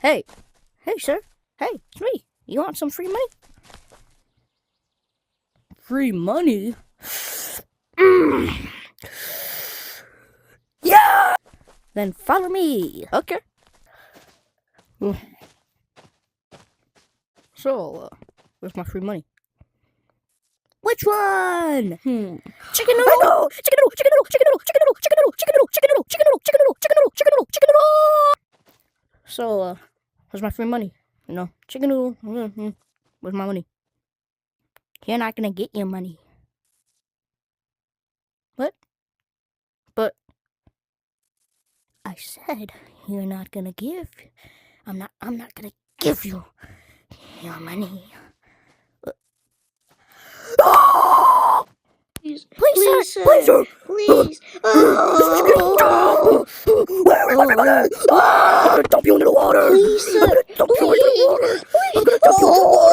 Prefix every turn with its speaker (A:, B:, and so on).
A: Hey, sir. Hey, it's me. You want some free money? Free money? Yeah! Then follow me. Okay. So, where's my free money? Which one? Chicken noodle! I know! Chicken noodle! Chicken noodle! Chicken noodle! Chicken noodle! Chicken noodle! Chicken noodle! Chicken noodle! Chicken noodle! Chicken noodle! Chicken noodle! Chicken noodle! Chicken noodle! So, where's my free money? Chicken noodle. Where's my money? You're not gonna get your money. What? But I said you're not gonna give. I'm not gonna give you your money.
B: Please,
A: Please, sir.
B: please,
A: Please, sir.
B: please. Oh,
A: Where is my money? I'm gonna dump you into the water.
B: please, sir.
A: I'm gonna dump you into the water. I'm gonna dump you into the water.